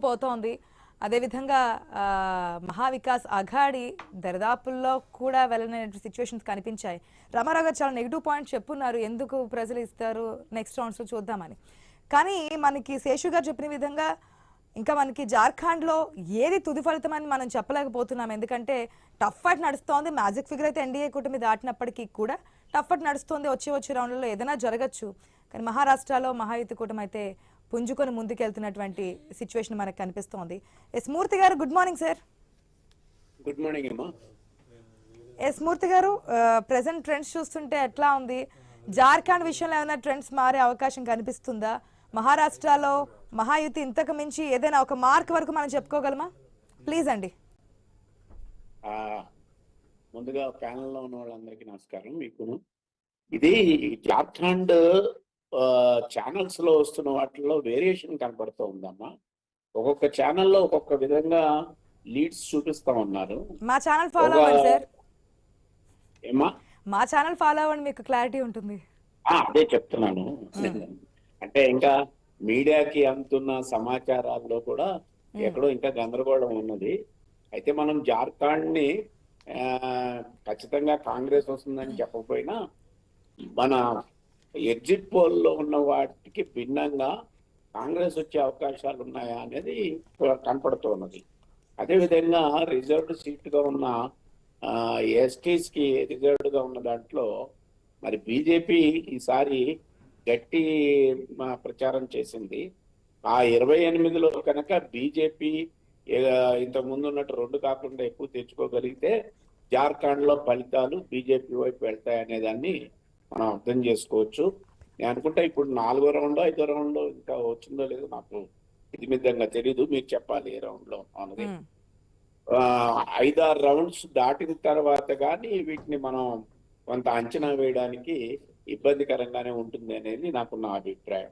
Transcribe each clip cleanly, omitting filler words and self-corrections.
పోతోంది. అదేవిధంగా మహావికాస్ అఘాడి దరిదాపుల్లో కూడా వెళ్ళని సిచ్యువేషన్స్ కనిపించాయి. రామారావు గారు చాలా నెగిటివ్ పాయింట్ చెప్పున్నారు, ఎందుకు ప్రజలు ఇస్తారు నెక్స్ట్ రౌండ్స్లో చూద్దామని. కానీ మనకి శేషు గారు చెప్పిన విధంగా ఇంకా మనకి జార్ఖండ్లో ఏది తుది ఫలితం అని మనం చెప్పలేకపోతున్నాం. ఎందుకంటే టఫ్ ఫైట్ నడుస్తోంది. మ్యాజిక్ ఫిగర్ అయితే ఎన్డీఏ కూటమి దాటినప్పటికీ కూడా టఫ్ ఫైట్ నడుస్తోంది. వచ్చే రౌండ్లలో ఏదైనా జరగచ్చు. కానీ మహారాష్ట్రలో మహాయుతి కూటమి అయితే పుంజుకొని ముందుకెళ్తున్నటువంటి సిచ్యువేషన్ మనకు కనిపిస్తోంది. ఎస్ మూర్తి గారు, good morning sir. Good morning అమ్మా. ఎస్ మూర్తి గారు, ప్రెసెంట్ ట్రెండ్స్ చూస్తుంటే ఎట్లా ఉంది? జార్ఖండ్ విషయంలో ఏమైనా ట్రెండ్స్ మారే అవకాశం కనిపిస్తుందా? మహారాష్ట్రలో మహాయుతి ఇంతకు మించి ఏదైనా ఒక మార్క్ వరకు మనం చెప్పుకోగలమా? ప్లీజ్ అండి. ముందుగా ప్యానెల్లో ఉన్న వాళ్ళందరికీ నమస్కారం. మీకు ఇది జార్ఖండ్ ఛానల్స్ లో వస్తున్న వాటిల్లో వేరియేషన్ కనపడుతూ ఉందమ్మా. ఒక్కొక్క ఛానల్లో ఒక్కొక్క విధంగా లీడ్స్ చూపిస్తా ఉన్నారు. మా ఛానల్ ఫాలో అవ్వండి సార్. ఏమా? మా ఛానల్ ఫాలో అవ్వండి, మీకు క్లారిటీ ఉంటుంది. అదే చెప్తున్నాను. అంటే ఇంకా మీడియాకి అందుతున్న సమాచారాల్లో కూడా ఎక్కడో ఇంకా గందరగోళం ఉన్నది. అయితే మనం జార్ఖండ్ ని ఖచ్చితంగా కాంగ్రెస్ వస్తుందని చెప్పకపోయినా మన ఎగ్జిట్ పోల్లో ఉన్న వాటికి భిన్నంగా కాంగ్రెస్ వచ్చే అవకాశాలు ఉన్నాయా అనేది కనపడుతున్నది. అదేవిధంగా రిజర్వ్డ్ సీట్గా ఉన్న ఎస్టీస్ కి రిజర్వ్డ్ గా ఉన్న దాంట్లో మరి బీజేపీ ఈసారి గట్టి ప్రచారం చేసింది. ఆ 28లో కనుక బీజేపీ ఇంతకు ముందు ఉన్నట్టు 2 కాకుండా ఎక్కువ తెచ్చుకోగలిగితే జార్ఖండ్ లో ఫలితాలు బీజేపీ వైపు వెళ్తాయనే దాన్ని మనం అర్థం చేసుకోవచ్చు. నేను అనుకుంటా ఇప్పుడు 4వ రౌండ్ 5వ రౌండ్ ఇంకా వచ్చిందో లేదో నాకు ఇది మిద్దంగా తెలీదు, మీరు చెప్పాలి ఏ రౌండ్ లో అన్నది. 5-6 రౌండ్స్ దాటిన తర్వాత కానీ వీటిని మనం కొంత అంచనా వేయడానికి ఇబ్బందికరంగానే ఉంటుంది అనేది నాకున్న అభిప్రాయం.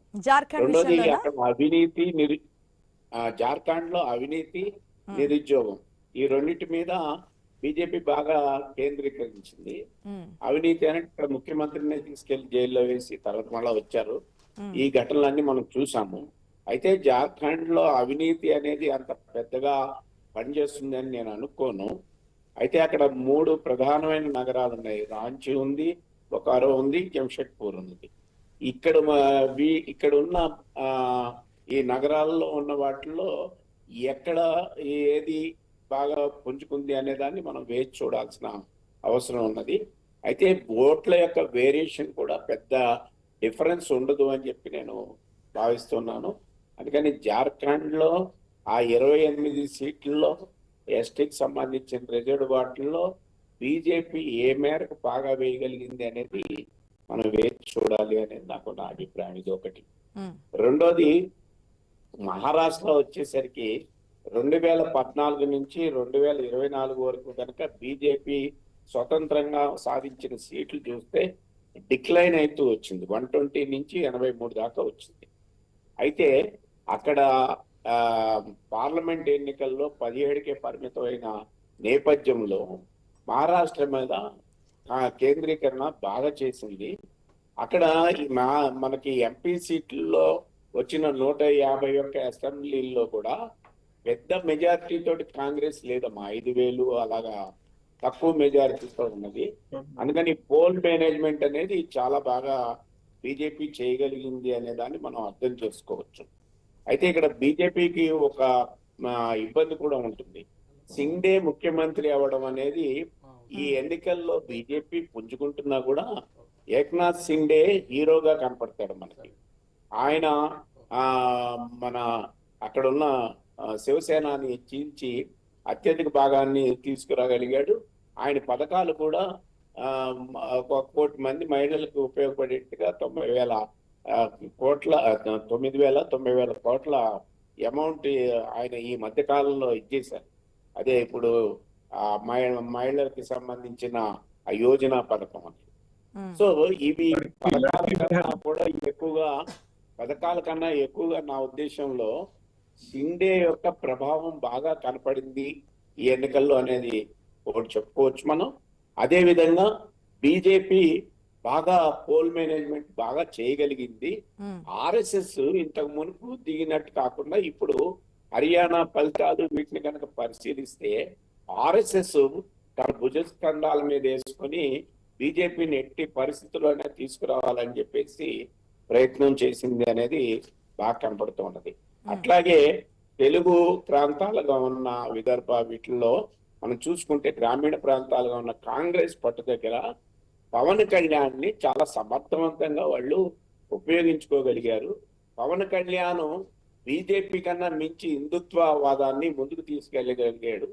రెండోది, అక్కడ అవినీతి జార్ఖండ్ లో అవినీతి నిరుద్యోగం ఈ రెండింటి మీద బీజేపీ బాగా కేంద్రీకరించింది. అవినీతి అని ఇక్కడ ముఖ్యమంత్రిని తీసుకెళ్లి జైల్లో వేసి తర్వాత మళ్ళా వచ్చారు. ఈ ఘటనలన్నీ మనం చూసాము. అయితే జార్ఖండ్ లో అవినీతి అనేది అంత పెద్దగా పనిచేస్తుంది అని నేను అనుకోను. అయితే అక్కడ 3 ప్రధానమైన నగరాలు ఉన్నాయి. రాంచీ ఉంది, బొకారో ఉంది, జంషెడ్పూర్ ఉంది. ఇక్కడ ఉన్న ఈ నగరాల్లో ఉన్న వాటిల్లో ఎక్కడ ఏది బాగా పుంజుకుంది అనే దాన్ని మనం వేచి చూడాల్సిన అవసరం ఉన్నది. అయితే ఓట్ల యొక్క వేరియేషన్ కూడా పెద్ద డిఫరెన్స్ ఉండదు అని చెప్పి నేను భావిస్తున్నాను. అందుకని జార్ఖండ్ లో ఆ 28 సీట్లలో ఎస్టీకి సంబంధించిన రిజర్వ్డ్ వాటిల్లో బీజేపీ ఏ మేరకు బాగా వేయగలిగింది అనేది మనం వేచి చూడాలి అనేది నాకు నా అభిప్రాయం. ఇది ఒకటి. రెండోది, మహారాష్ట్ర వచ్చేసరికి 2014 నుంచి 2024 వరకు కనుక బీజేపీ స్వతంత్రంగా సాధించిన సీట్లు చూస్తే డిక్లైన్ అవుతూ వచ్చింది. 120 నుంచి 83 దాకా వచ్చింది. అయితే అక్కడ పార్లమెంట్ ఎన్నికల్లో 17కే పరిమితమైన నేపథ్యంలో మహారాష్ట్ర మీద కేంద్రీకరణ బాగా చేసింది. అక్కడ మనకి ఎంపీ సీట్లలో వచ్చిన 151 అసెంబ్లీల్లో కూడా పెద్ద మెజారిటీ తోటి కాంగ్రెస్ లేదమ్మా. 5,000 అలాగా తక్కువ మెజారిటీతో ఉన్నది. అందుకని పోల్ మేనేజ్మెంట్ అనేది చాలా బాగా బీజేపీ చేయగలిగింది అనే దాన్ని మనం అర్థం చేసుకోవచ్చు. అయితే ఇక్కడ బీజేపీకి ఒక ఇబ్బంది కూడా ఉంటుంది. సిండే ముఖ్యమంత్రి అవ్వడం అనేది ఈ ఎన్నికల్లో బీజేపీ పుంజుకుంటున్నా కూడా ఏక్నాథ్ సిండే హీరోగా కనపడతాడు మనకి. ఆయన మన అక్కడున్న శివసేనాని చీల్చి అత్యధిక భాగాన్ని తీసుకురాగలిగాడు. ఆయన పథకాలు కూడా 1 కోటి మంది మహిళలకు ఉపయోగపడేట్టుగా 9,90,000 కోట్ల అమౌంట్ ఆయన ఈ మధ్య కాలంలో ఇచ్చేశారు. అదే ఇప్పుడు మహిళలకు సంబంధించిన ఆ యోజన పథకం అని. సో ఇవి పథకాల కన్నా ఎక్కువగా నా ఉద్దేశంలో షిండే యొక్క ప్రభావం బాగా కనపడింది ఈ ఎన్నికల్లో అనేది ఒకటి చెప్పుకోవచ్చు మనం. అదే విధంగా బీజేపీ బాగా పోల్ మేనేజ్మెంట్ బాగా చేయగలిగింది. ఆర్ఎస్ఎస్ ఇంతకు మునుపు దిగినట్టు కాకుండా ఇప్పుడు హర్యానా ఫలితాలు వీటిని కనుక పరిశీలిస్తే ఆర్ఎస్ఎస్ తన భుజస్కంధాల మీద వేసుకొని బీజేపీని ఎట్టి పరిస్థితుల్లోనే తీసుకురావాలని చెప్పేసి ప్రయత్నం చేసింది అనేది బాగా కనపడుతున్నది. అట్లాగే తెలుగు ప్రాంతాలుగా ఉన్న విదర్భ వీటిల్లో మనం చూసుకుంటే గ్రామీణ ప్రాంతాలుగా ఉన్న కాంగ్రెస్ పట్టు దగ్గర పవన్ కళ్యాణ్ చాలా సమర్థవంతంగా వాళ్ళు ఉపయోగించుకోగలిగారు. పవన్ కళ్యాణ్ బీజేపీ కన్నా మించి హిందుత్వవాదాన్ని ముందుకు తీసుకెళ్ళగలిగాడు.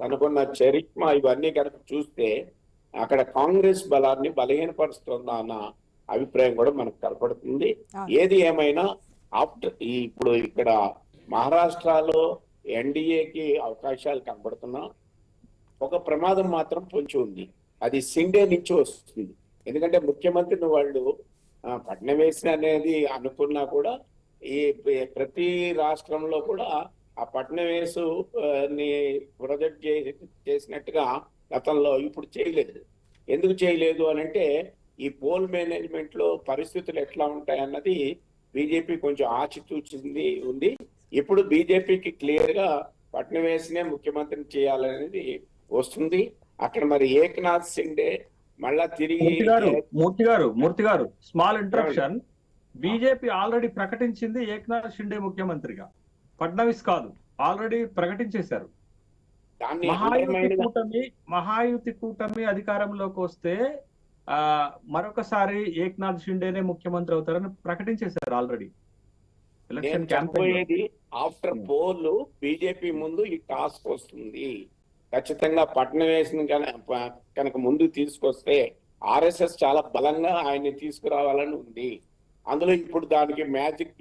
తనకున్న చరిత్మ ఇవన్నీ కనుక చూస్తే అక్కడ కాంగ్రెస్ బలాన్ని బలహీనపరుస్తుందా అన్న అభిప్రాయం కూడా మనకు కనపడుతుంది. ఏది ఏమైనా ఇప్పుడు ఇక్కడ మహారాష్ట్రలో ఎన్డీఏకి అవకాశాలు కనపడుతున్నా ఒక ప్రమాదం మాత్రం పొంచి ఉంది. అది సిండే నుంచి వస్తుంది. ఎందుకంటే ముఖ్యమంత్రిని వాళ్ళు ఫడ్నవీస్ అనేది అనుకున్నా కూడా ఈ ప్రతి రాష్ట్రంలో కూడా ఆ ఫడ్నవీస్ ని ప్రొజెక్ట్ చేసినట్టుగా గతంలో ఇప్పుడు చేయలేదు. ఎందుకు చేయలేదు అని అంటే ఈ పోల్ మేనేజ్మెంట్ లో పరిస్థితులు ఎట్లా ఉంటాయి అన్నది బీజేపీ కొంచెం ఆచితూచింది ఉంది. ఇప్పుడు బీజేపీకి క్లియర్ గా ఫడ్నవీస్ నే ముఖ్యమంత్రిని చేయాలనేది వస్తుంది. అక్కడ మరి ఏక్నాథ్ షిండే మళ్ళా తిరిగి మూర్తి గారు స్మాల్ ఇంటరప్షన్. బీజేపీ ఆల్రెడీ ప్రకటించింది ఏక్నాథ్ షిండే ముఖ్యమంత్రిగా, ఫడ్నవీస్ కాదు. ఆల్రెడీ ప్రకటించేశారు. మహాయుతి కూటమి అధికారంలోకి వస్తే మరొకసారి ఏక్నాథ్ షిండేనే ముఖ్యమంత్రి అవుతారని ప్రకటించేశారు already. Election campaign after poll BJP ముందు ఈ టాస్క్ వస్తుంది. ఖచ్చితంగా ఫడ్నవీస్ కనుక ముందుకు తీసుకొస్తే ఆర్ఎస్ఎస్ చాలా బలంగా ఆయన్ని తీసుకురావాలని ఉంది. అందులో ఇప్పుడు దానికి మ్యాజిక్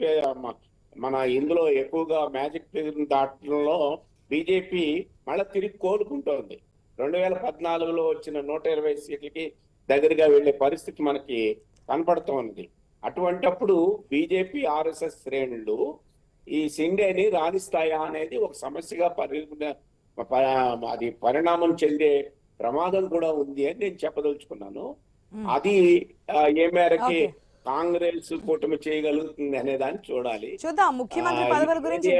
మన ఇందులో ఎక్కువగా మ్యాజిక్ దాటంలో బీజేపీ మళ్ళీ తిరిగి కోలుకుంటోంది. 2014లో వచ్చిన 120 సీట్లకి దగ్గరగా వెళ్లే పరిస్థితి మనకి కనపడుతోంది. అటువంటప్పుడు బీజేపీ ఆర్ఎస్ఎస్ శ్రేణులు ఈ షిండేని రాణిస్తాయా అనేది ఒక సమస్యగా అది పరిణామం చెందే ప్రమాదం కూడా ఉంది అని నేను చెప్పదలుచుకున్నాను. అది ఏ మేరకి కాంగ్రెస్ కూటమి చేయగలుగుతుంది అనే దాన్ని చూడాలి. చూద్దాం. ముఖ్యమంత్రి పదవుల గురించి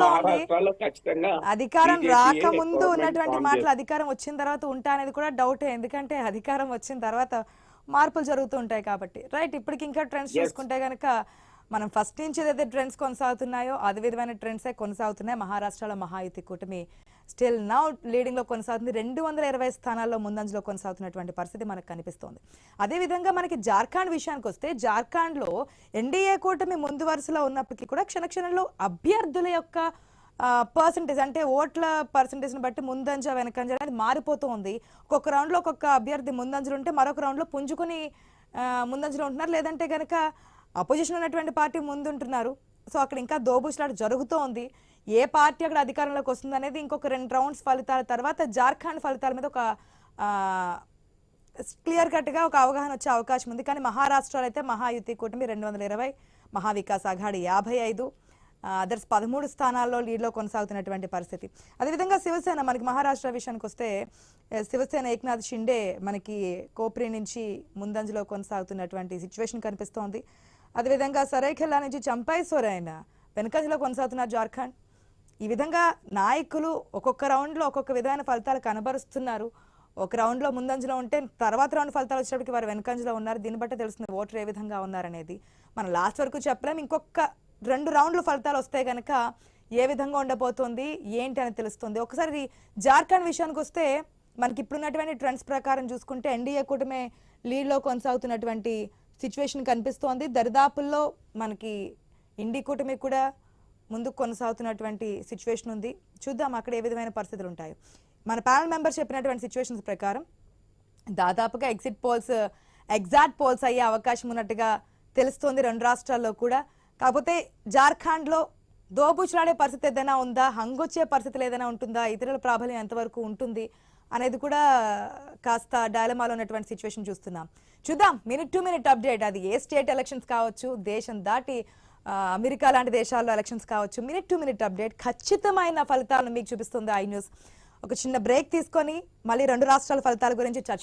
మహారాష్ట్రలో ఖచ్చితంగా అధికారం రాకముందు ఉన్నటువంటి మాటలు అధికారం వచ్చిన తర్వాత ఉంటా అనేది కూడా డౌటే. ఎందుకంటే అధికారం వచ్చిన తర్వాత మార్పులు జరుగుతూ ఉంటాయి కాబట్టి. రైట్, ఇప్పటికి ఇంకా ట్రెండ్స్ చూసుకుంటే కనుక మనం ఫస్ట్ నుంచి ఏదైతే ట్రెండ్స్ కొనసాగుతున్నాయో అదే విధమైన ట్రెండ్సే కొనసాగుతున్నాయి. మహారాష్ట్రలో మహాయుతి కూటమి స్టిల్ నౌ లీడింగ్ లో కొనసాగుతుంది. 220 స్థానాల్లో ముందంజలో కొనసాగుతున్నటువంటి పరిస్థితి మనకు కనిపిస్తోంది. అదేవిధంగా మనకి జార్ఖండ్ విషయానికి వస్తే జార్ఖండ్ లో ఎన్డీఏ కూటమి ముందు వరుసలో ఉన్నప్పటికీ కూడా క్షణక్షణంలో అభ్యర్థుల యొక్క పర్సంటేజ్ అంటే ఓట్ల పర్సంటేజ్ని బట్టి ముందంజ వెనకంజ అనేది మారిపోతూ ఉంది. ఒక్కొక్క రౌండ్లో ఒక్కొక్క అభ్యర్థి ముందంజలు ఉంటే మరొక రౌండ్లో పుంజుకొని ముందంజలో ఉంటున్నారు. లేదంటే కనుక అపోజిషన్ ఉన్నటువంటి పార్టీ ముందుంటున్నారు. సో అక్కడ ఇంకా దోబూచులాట జరుగుతూ ఉంది. ఏ పార్టీ అక్కడ అధికారంలోకి వస్తుంది అనేది ఇంకొక 2 రౌండ్స్ ఫలితాల తర్వాత జార్ఖండ్ ఫలితాల మీద ఒక క్లియర్ కట్గా ఒక అవగాహన వచ్చే అవకాశం ఉంది. కానీ మహారాష్ట్రలో అయితే మహాయుతి కూటమి 220, మహావికాస్ అఘాడి 55, అదర్స్ 13 స్థానాల్లో లీడ్లో కొనసాగుతున్నటువంటి పరిస్థితి. అదేవిధంగా శివసేన మనకి మహారాష్ట్ర విషయానికి వస్తే శివసేన ఏక్నాథ్ షిండే మనకి కోప్రి నుంచి ముందంజలో కొనసాగుతున్నటువంటి సిచ్యువేషన్ కనిపిస్తోంది. అదేవిధంగా సరైఖెల్లా నుంచి చంపై సోరైన వెనకంజలో కొనసాగుతున్నారు జార్ఖండ్. ఈ విధంగా నాయకులు ఒక్కొక్క రౌండ్లో ఒక్కొక్క విధమైన ఫలితాలు కనబరుస్తున్నారు. ఒక రౌండ్లో ముందంజలో ఉంటే తర్వాత రౌండ్ ఫలితాలు వచ్చేటప్పటికి వారు వెనకంజలో ఉన్నారు. దీన్ని బట్టి తెలుస్తుంది ఓటర్ ఏ విధంగా ఉన్నారనేది. మనం లాస్ట్ వరకు చెప్పలేం. ఇంకొక 2 రౌండ్లు ఫలితాలు వస్తే కనుక ఏ విధంగా ఉండబోతుంది ఏంటి అని తెలుస్తుంది. ఒకసారి జార్ఖండ్ విషయానికి వస్తే మనకి ఇప్పుడున్నటువంటి ట్రెండ్స్ ప్రకారం చూసుకుంటే ఎన్డీఏ కూటమి లీడ్లో కొనసాగుతున్నటువంటి సిచ్యువేషన్ కనిపిస్తోంది. దరిదాపుల్లో మనకి ఇండి కూటమి కూడా ముందుకు కొనసాగుతున్నటువంటి సిచ్యువేషన్ ఉంది. చూద్దాం అక్కడ ఏ విధమైన పరిస్థితులు ఉంటాయో. మన ప్యానల్ మెంబర్ చెప్పినటువంటి సిచ్యువేషన్స్ ప్రకారం దాదాపుగా ఎగ్జాక్ట్ పోల్స్ అయ్యే అవకాశం ఉన్నట్టుగా తెలుస్తోంది 2 రాష్ట్రాల్లో కూడా. కాకపోతే జార్ఖండ్లో దోబూచులాడే పరిస్థితి ఏదైనా ఉందా, హంగొచ్చే పరిస్థితులు ఏదైనా ఉంటుందా, ఇతరుల ప్రాబల్యం ఎంతవరకు ఉంటుంది అనేది కూడా కాస్త డైలమాలో ఉన్నటువంటి సిచ్యువేషన్ చూస్తున్నాం. చూద్దాం మినిట్ టు మినిట్ అప్డేట్. అది ఏ స్టేట్ ఎలక్షన్స్ కావచ్చు, దేశం దాటి అమెరికా లాంటి దేశాల్లో ఎలక్షన్స్ కావచ్చు, మినిట్ టు మినిట్ అప్డేట్ ఖచ్చితమైన ఫలితాలను మీకు చూపిస్తుంది ఐ న్యూస్. ఒక చిన్న బ్రేక్ తీసుకొని మళ్ళీ 2 రాష్ట్రాల ఫలితాల గురించి చర్చ